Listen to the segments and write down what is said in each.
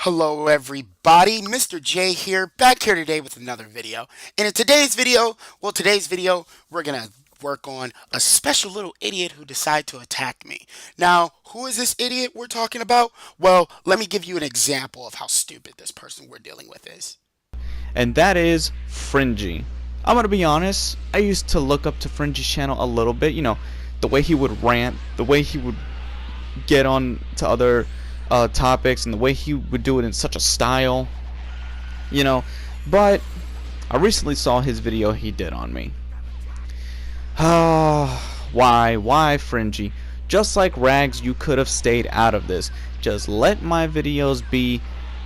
Hello everybody, Mr. J here, back here today with another video. And in today's video, we're gonna work on a special little idiot who decided to attack me. Now, who is this idiot we're talking about? Well, let me give you an example of how stupid this person we're dealing with is. And that is Fringy. I'm gonna be honest, I used to look up to Fringy's channel a little bit, the way he would rant, the way he would get on to other topics, and the way he would do it in such a style, but I recently saw his video he did on me. Why, Fringy? Just like Rags, you could have stayed out of this. Just let my videos be.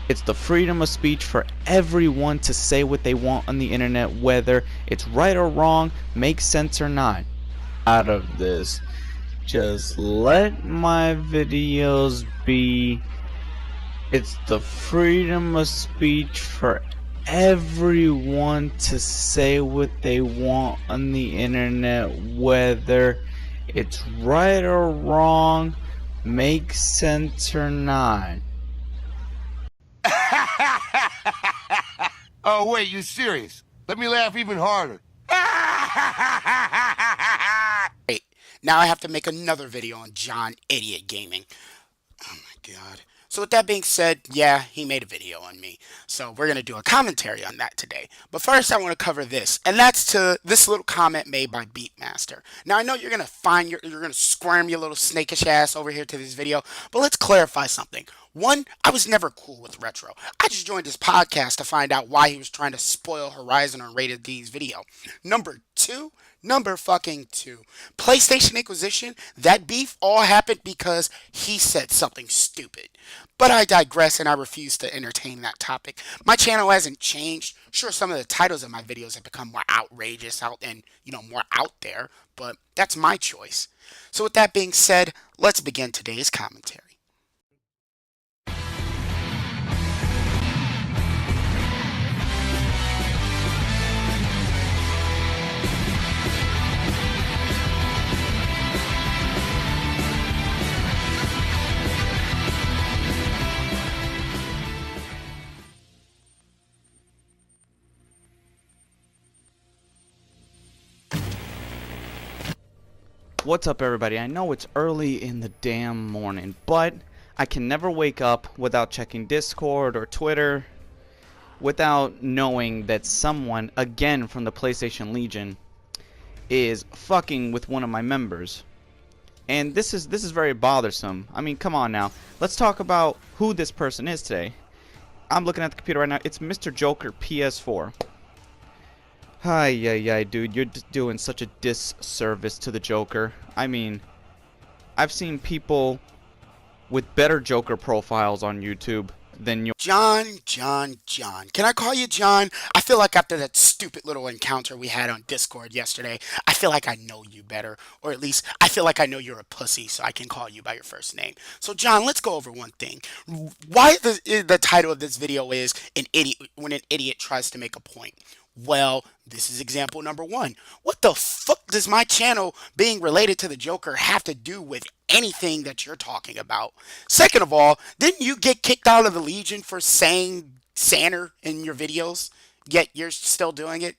It's the freedom of speech for everyone to say what they want on the internet, whether it's right or wrong, makes sense or not. Out of this. Just let my videos be. It's the freedom of speech for everyone to say what they want on the internet, whether it's right or wrong, makes sense or not. Oh, wait, you serious? Let me laugh even harder. Wait, now I have to make another video on John Idiot Gaming. Oh my god. So with that being said, yeah, he made a video on me. So we're going to do a commentary on that today. But first I want to cover this. And that's to this little comment made by Beatmaster. Now I know you're going to you're going to squirm your little snakish ass over here to this video. But let's clarify something. One, I was never cool with Retro. I just joined his podcast to find out why he was trying to spoil Horizon on Rated D's video. Number fucking two. PlayStation Inquisition, that beef all happened because he said something stupid. But I digress and I refuse to entertain that topic. My channel hasn't changed. Sure, some of the titles of my videos have become more outrageous and more out there, but that's my choice. So with that being said, let's begin today's commentary. What's up, everybody? I know it's early in the damn morning, but I can never wake up without checking Discord or Twitter without knowing that someone, again from the PlayStation Legion, is fucking with one of my members. And this is very bothersome. I mean, come on now. Let's talk about who this person is today. I'm looking at the computer right now. It's Mr. Joker PS4. Hi, dude, you're doing such a disservice to the Joker. I mean, I've seen people with better Joker profiles on YouTube than your... John. Can I call you John? I feel like after that stupid little encounter we had on Discord yesterday, I feel like I know you better. Or at least, I feel like I know you're a pussy, so I can call you by your first name. So John, let's go over one thing. Why the title of this video is when an idiot tries to make a point. Well, this is example number one. What the fuck does my channel being related to the Joker have to do with anything that you're talking about? Second of all, didn't you get kicked out of the Legion for saying Sanner in your videos? Yet you're still doing it?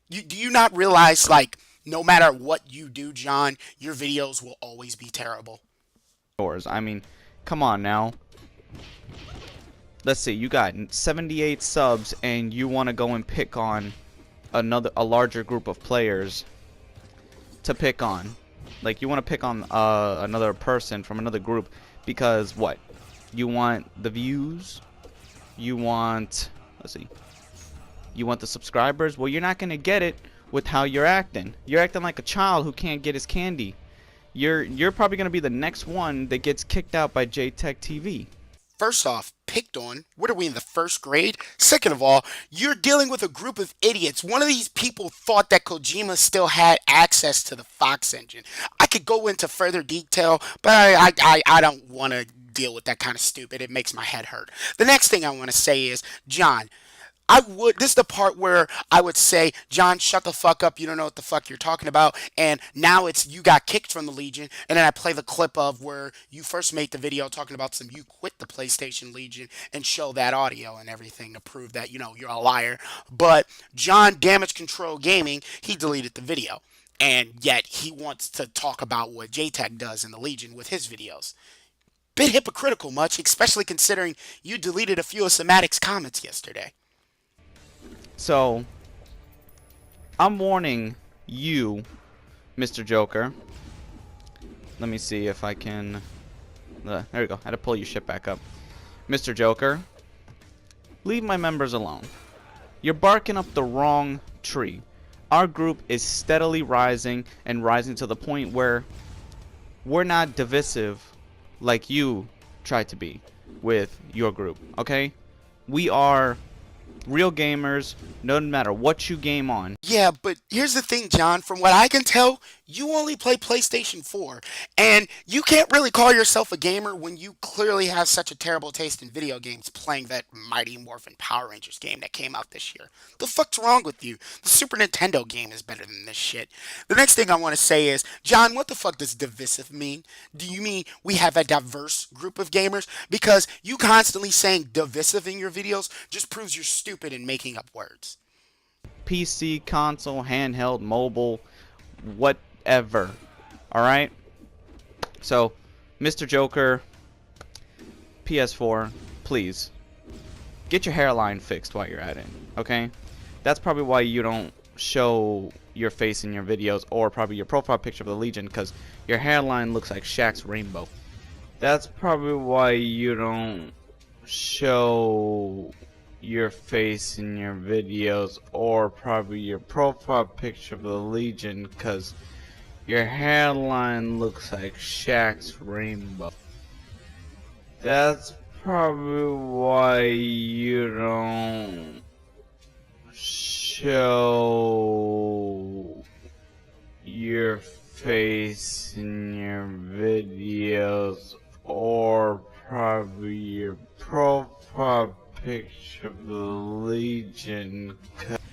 Do you not realize, like, no matter what you do, John, your videos will always be terrible? I mean, come on now. Let's see, you got 78 subs and you want to go and pick on a larger group of players to pick on. Like, you want to pick on another person from another group because what? You want the views? You want, let's see, you want the subscribers? Well, you're not going to get it with how you're acting. You're acting like a child who can't get his candy. You're probably going to be the next one that gets kicked out by JTech TV. First off, picked on? What are we in the first grade? Second of all, you're dealing with a group of idiots. One of these people thought that Kojima still had access to the Fox engine. I could go into further detail, but I don't want to deal with that kind of stupid. It makes my head hurt. The next thing I want to say is, John, This is the part where I would say, John, shut the fuck up. You don't know what the fuck you're talking about. And now it's you got kicked from the Legion. And then I play the clip of where you first made the video talking about you quit the PlayStation Legion and show that audio and everything to prove that, you're a liar. But John Damage Control Gaming, he deleted the video. And yet he wants to talk about what JTAG does in the Legion with his videos. Bit hypocritical much, especially considering you deleted a few of Somatic's comments yesterday. So, I'm warning you, Mr. Joker. Let me see if I can... there we go. I had to pull your shit back up. Mr. Joker, leave my members alone. You're barking up the wrong tree. Our group is steadily rising and rising to the point where we're not divisive like you try to be with your group, okay? We are real gamers, no matter what you game on. Yeah, but here's the thing, John. From what I can tell, you only play PlayStation 4. And you can't really call yourself a gamer when you clearly have such a terrible taste in video games playing that Mighty Morphin Power Rangers game that came out this year. The fuck's wrong with you? The Super Nintendo game is better than this shit. The next thing I want to say is, John, what the fuck does divisive mean? Do you mean we have a diverse group of gamers? Because you constantly saying divisive in your videos just proves you're stupid in making up words. PC, console, handheld, mobile, whatever. Alright? So, Mr. Joker, PS4, please, get your hairline fixed while you're at it, okay? That's probably why you don't show your face in your videos, or probably your profile picture of the Legion, because your hairline looks like Shaq's rainbow. That's probably why you don't show your face in your videos, or probably your profile picture of the Legion, because your hairline looks like Shaq's rainbow. That's probably why you don't show your face in your videos, or probably your profile picture of the Legion.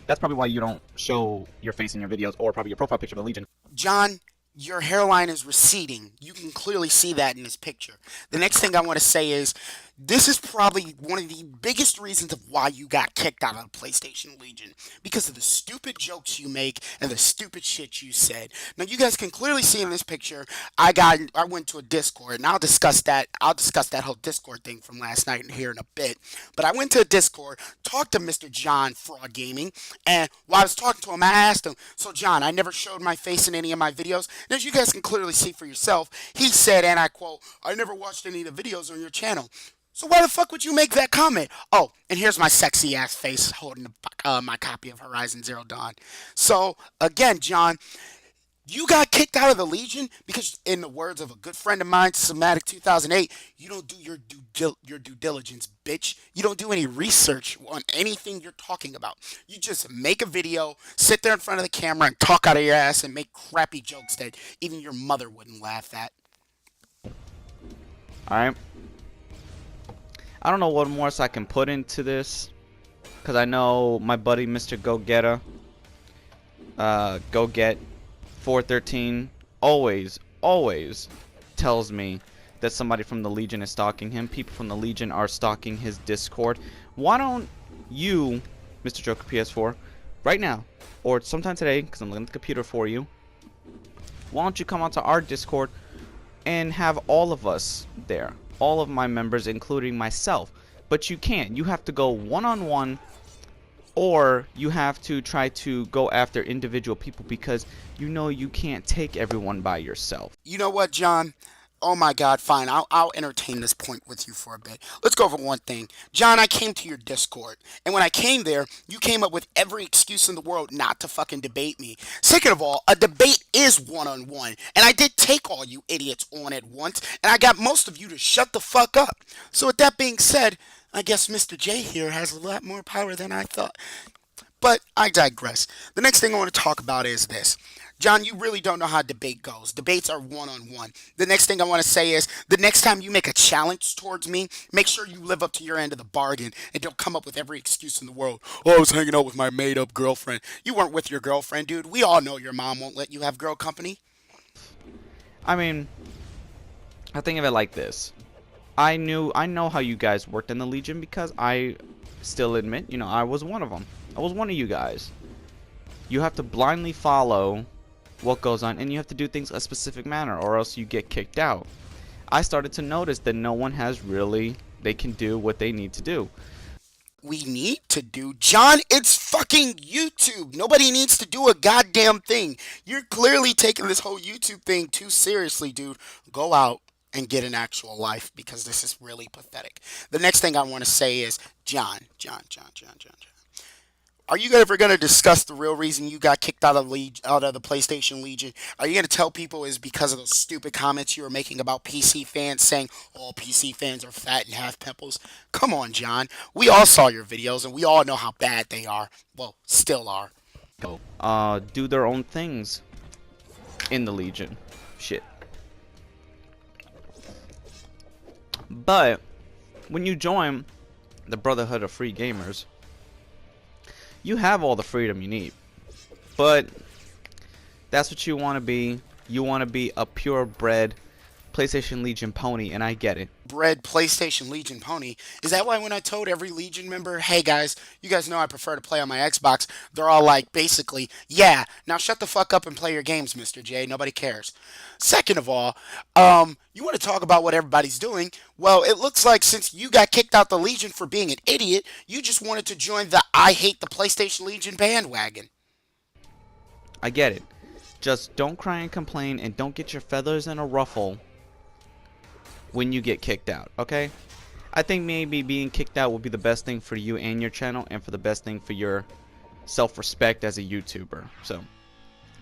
That's probably why you don't show your face in your videos, or probably your profile picture of the Legion. John, your hairline is receding. You can clearly see that in this picture. The next thing I want to say is, this is probably one of the biggest reasons of why you got kicked out of the PlayStation Legion. Because of the stupid jokes you make and the stupid shit you said. Now you guys can clearly see in this picture, I went to a Discord, and I'll discuss that whole Discord thing from last night here in a bit. But I went to a Discord, talked to Mr. John Fraud Gaming, and while I was talking to him, I asked him, so John, I never showed my face in any of my videos. And as you guys can clearly see for yourself, he said, and I quote, I never watched any of the videos on your channel. So why the fuck would you make that comment? Oh, and here's my sexy ass face holding my copy of Horizon Zero Dawn. So, again, John, you got kicked out of the Legion because, in the words of a good friend of mine, Somatic 2008, you don't do your due diligence, bitch. You don't do any research on anything you're talking about. You just make a video, sit there in front of the camera, and talk out of your ass and make crappy jokes that even your mother wouldn't laugh at. Alright. I don't know what more I can put into this, because I know my buddy Mr. Go Get 413 always tells me that somebody from the Legion is stalking him. People from the Legion are stalking his Discord. Why don't you, Mr. Joker PS4, right now, or sometime today, because I'm looking at the computer for you, why don't you come onto our Discord and have all of us there? All of my members, including myself. But you can't. You have to go one-on-one, or you have to try to go after individual people, because you know you can't take everyone by yourself. You know what, John? Oh my God, fine. I'll entertain this point with you for a bit. Let's go over one thing. John, I came to your Discord, and when I came there, you came up with every excuse in the world not to fucking debate me. Second of all, a debate is one-on-one, and I did take all you idiots on at once, and I got most of you to shut the fuck up. So with that being said, I guess Mr. J here has a lot more power than I thought. But I digress. The next thing I want to talk about is this. John, you really don't know how debate goes. Debates are one-on-one. The next thing I want to say is the next time you make a challenge towards me, make sure you live up to your end of the bargain and don't come up with every excuse in the world. Oh, I was hanging out with my made-up girlfriend. You weren't with your girlfriend, dude. We all know your mom won't let you have girl company. I mean, I think of it like this. I know how you guys worked in the Legion because I still admit, I was one of them. I was one of you guys. You have to blindly follow what goes on, and you have to do things a specific manner, or else you get kicked out. I started to notice that no one they can do what they need to do. We need to do, John, it's fucking YouTube. Nobody needs to do a goddamn thing. You're clearly taking this whole YouTube thing too seriously, dude. Go out and get an actual life because this is really pathetic. The next thing I want to say is, John. Are you ever going to discuss the real reason you got kicked out of the PlayStation Legion? Are you going to tell people it's because of those stupid comments you were making about PC fans saying all PC fans are fat and have pimples? Come on, John. We all saw your videos and we all know how bad they are. Well, still are. Do their own things in the Legion. Shit. But when you join the Brotherhood of Free Gamers, you have all the freedom you need. But that's what you want to be. You want to be a purebred PlayStation Legion pony, and I get it. Bred PlayStation Legion pony. Is that why when I told every Legion member, hey guys, you guys know I prefer to play on my Xbox, they're all like, basically, yeah, now shut the fuck up and play your games, Mr. J. Nobody cares. Second of all, you want to talk about what everybody's doing? Well, it looks like since you got kicked out the Legion for being an idiot, you just wanted to join the I hate the PlayStation Legion bandwagon. I get it. Just don't cry and complain, and don't get your feathers in a ruffle when you get kicked out, okay? I think maybe being kicked out will be the best thing for you and your channel, and for the best thing for your self-respect as a YouTuber. So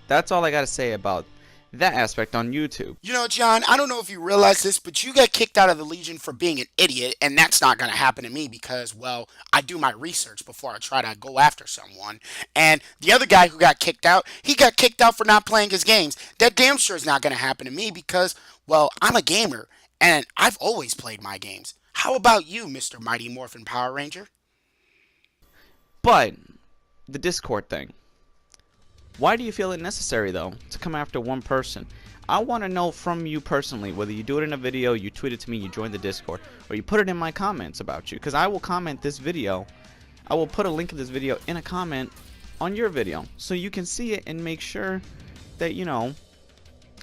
that's all I gotta say about that aspect on YouTube. You know, John, I don't know if you realize this, but you got kicked out of the Legion for being an idiot, and that's not going to happen to me because, well, I do my research before I try to go after someone. And the other guy who got kicked out, he got kicked out for not playing his games. That damn sure is not going to happen to me because, well, I'm a gamer, and I've always played my games. How about you, Mr. Mighty Morphin Power Ranger? But the Discord thing. Why do you feel it necessary, though, to come after one person? I want to know from you personally, whether you do it in a video, you tweet it to me, you join the Discord, or you put it in my comments about you. Because I will comment this video. I will put a link of this video in a comment on your video, so you can see it and make sure that,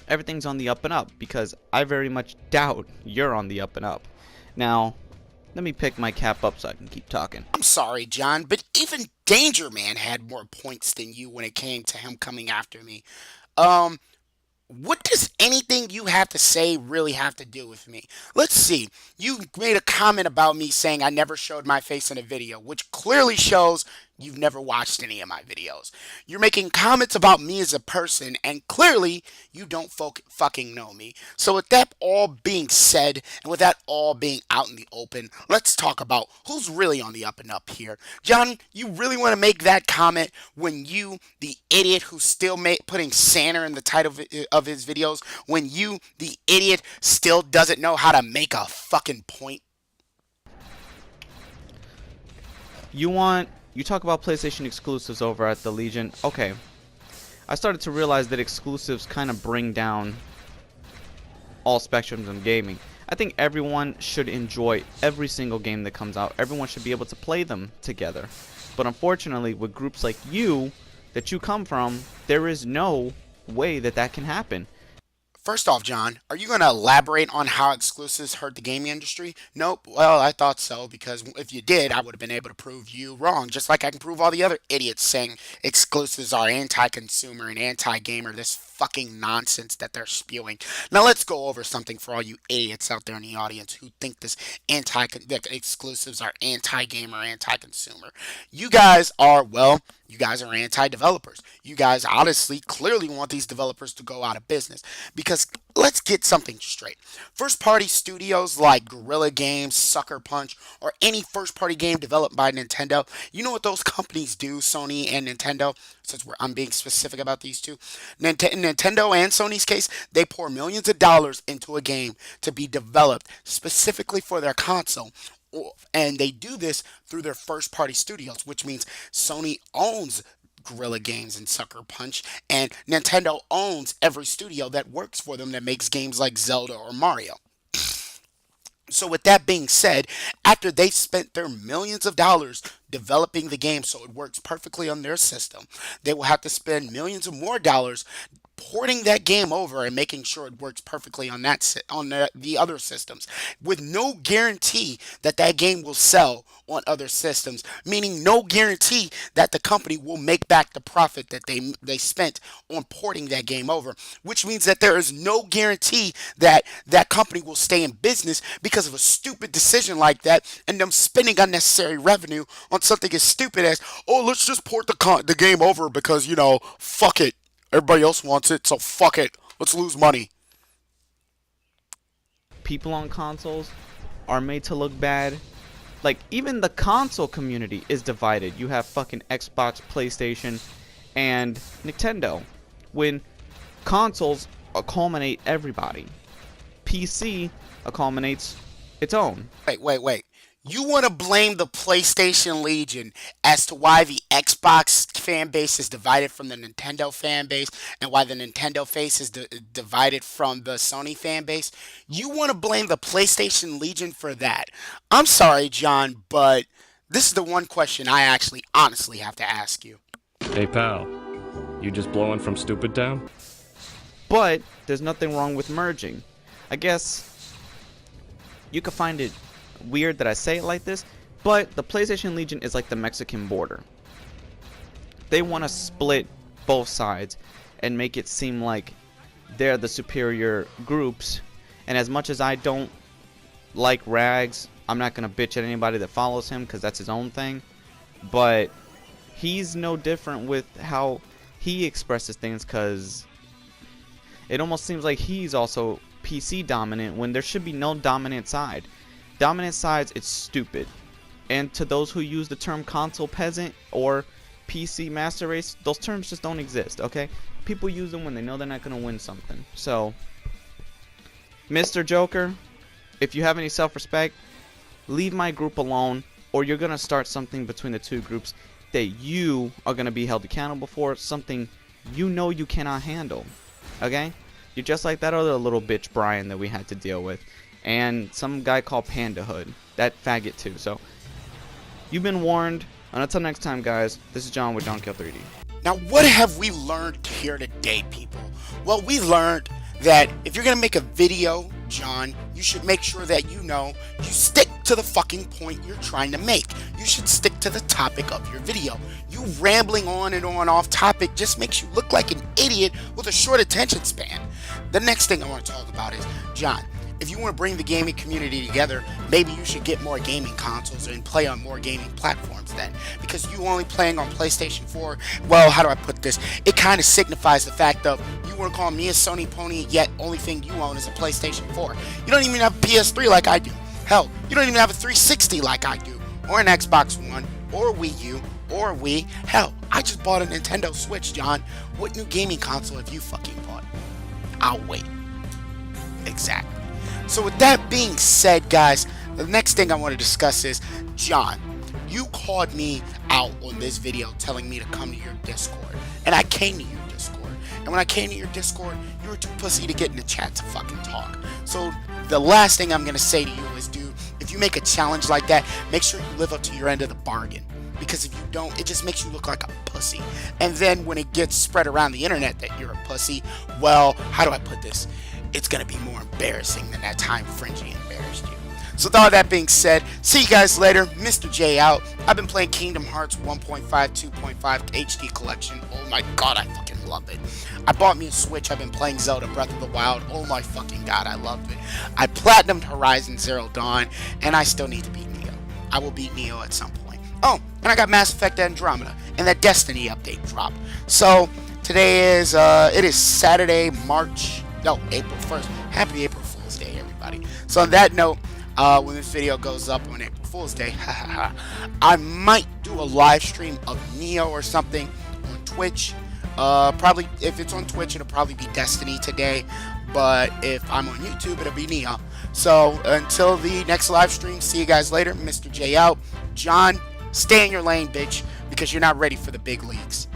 everything's on the up and up. Because I very much doubt you're on the up and up. Now, let me pick my cap up so I can keep talking. I'm sorry, John, but even Danger Man had more points than you when it came to him coming after me. What does anything you have to say really have to do with me? Let's see. You made a comment about me saying I never showed my face in a video, which clearly shows you've never watched any of my videos. You're making comments about me as a person, and clearly you don't fucking know me. So with that all being said, and with that all being out in the open, let's talk about who's really on the up and up here. John, you really want to make that comment when you, the idiot who's still putting Santa in the title of his videos, when you, the idiot, still doesn't know how to make a fucking point? You talk about PlayStation exclusives over at the Legion. Okay. I started to realize that exclusives kind of bring down all spectrums in gaming. I think everyone should enjoy every single game that comes out. Everyone should be able to play them together. But unfortunately, with groups like you, that you come from, there is no way that that can happen. First off, John, are you going to elaborate on how exclusives hurt the gaming industry? Nope. Well, I thought so, because if you did, I would have been able to prove you wrong, just like I can prove all the other idiots saying exclusives are anti-consumer and anti-gamer, this fucking nonsense that they're spewing. Now, let's go over something for all you idiots out there in the audience who think that exclusives are anti-gamer, anti-consumer. You guys are, well, You guys are anti-developers. You guys honestly clearly want these developers to go out of business because let's get something straight. First-party studios like Guerrilla Games, Sucker Punch, or any first-party game developed by Nintendo, you know what those companies do, Sony and Nintendo, since I'm being specific about these two. Nintendo and Sony's case, they pour millions of dollars into a game to be developed specifically for their console, and they do this through their first party studios, which means Sony owns Guerrilla Games and Sucker Punch, and Nintendo owns every studio that works for them that makes games like Zelda or Mario. So, with that being said, after they spent their millions of dollars developing the game so it works perfectly on their system, they will have to spend millions of more dollars porting that game over and making sure it works perfectly on the other systems, with no guarantee that that game will sell on other systems, meaning no guarantee that the company will make back the profit that they spent on porting that game over, which means that there is no guarantee that that company will stay in business because of a stupid decision like that and them spending unnecessary revenue on something as stupid as, oh, let's just port the game over because, fuck it. Everybody else wants it, so fuck it. Let's lose money. People on consoles are made to look bad. Like, even the console community is divided. You have fucking Xbox, PlayStation, and Nintendo. When consoles culminate everybody, PC accommodates its own. Wait. You want to blame the PlayStation Legion as to why the Xbox fan base is divided from the Nintendo fan base and why the Nintendo face is divided from the Sony fan base? You want to blame the PlayStation Legion for that? I'm sorry, John, but this is the one question I actually honestly have to ask you. Hey pal, you just blowing from Stupid Town? But there's nothing wrong with merging. I guess you could find it weird that I say it like this, but the PlayStation Legion is like the Mexican border. They want to split both sides and make it seem like they're the superior groups. And as much as I don't like Rags, I'm not going to bitch at anybody that follows him because that's his own thing. But he's no different with how he expresses things, because it almost seems like he's also PC dominant when there should be no dominant side. Dominant sides, it's stupid. And to those who use the term console peasant or PC master race, those terms just don't exist, okay? People use them when they know they're not going to win something. So, Mr. Joker, if you have any self-respect, leave my group alone, or you're going to start something between the two groups that you are going to be held accountable for, something you know you cannot handle, okay? You're just like that other little bitch Brian that we had to deal with, and some guy called Panda Hood, that faggot too. So, you've been warned, and until next time, guys, this is John with John Kill 3D. Now, what have we learned here today, people? Well, we learned that if you're going to make a video, John, you should make sure that you stick to the fucking point you're trying to make. You should stick to the topic of your video. You rambling on and on off topic just makes you look like an idiot with a short attention span. The next thing I want to talk about is, John, if you want to bring the gaming community together, maybe you should get more gaming consoles and play on more gaming platforms then. Because you only playing on PlayStation 4, well, how do I put this? It kind of signifies the fact of you want to call me a Sony pony, yet only thing you own is a PlayStation 4. You don't even have a PS3 like I do. Hell, you don't even have a 360 like I do. Or an Xbox One, or Wii U, or Wii. Hell, I just bought a Nintendo Switch, John. What new gaming console have you fucking bought? I'll wait. Exactly. So with that being said, guys, the next thing I want to discuss is, John, you called me out on this video telling me to come to your Discord. And I came to your Discord. And when I came to your Discord, you were too pussy to get in the chat to fucking talk. So the last thing I'm going to say to you is, dude, if you make a challenge like that, make sure you live up to your end of the bargain. Because if you don't, it just makes you look like a pussy. And then when it gets spread around the internet that you're a pussy, well, how do I put this? It's going to be more embarrassing than that time Fringy embarrassed you. So with all that being said, see you guys later. Mr. J out. I've been playing Kingdom Hearts 1.5, 2.5 HD collection. Oh my god, I fucking love it. I bought me a Switch. I've been playing Zelda Breath of the Wild. Oh my fucking god, I loved it. I platinumed Horizon Zero Dawn, and I still need to beat Neo. I will beat Neo at some point. Oh, and I got Mass Effect Andromeda and that Destiny update dropped. So today is it is Saturday, April 1st. Happy April Fool's Day, everybody. So on that note, when this video goes up on April Fool's Day, I might do a live stream of Neo or something on Twitch. Probably if it's on Twitch, it'll probably be Destiny today. But if I'm on YouTube, it'll be Neo. So until the next live stream, see you guys later. Mr. J out. John, stay in your lane, bitch, because you're not ready for the big leagues.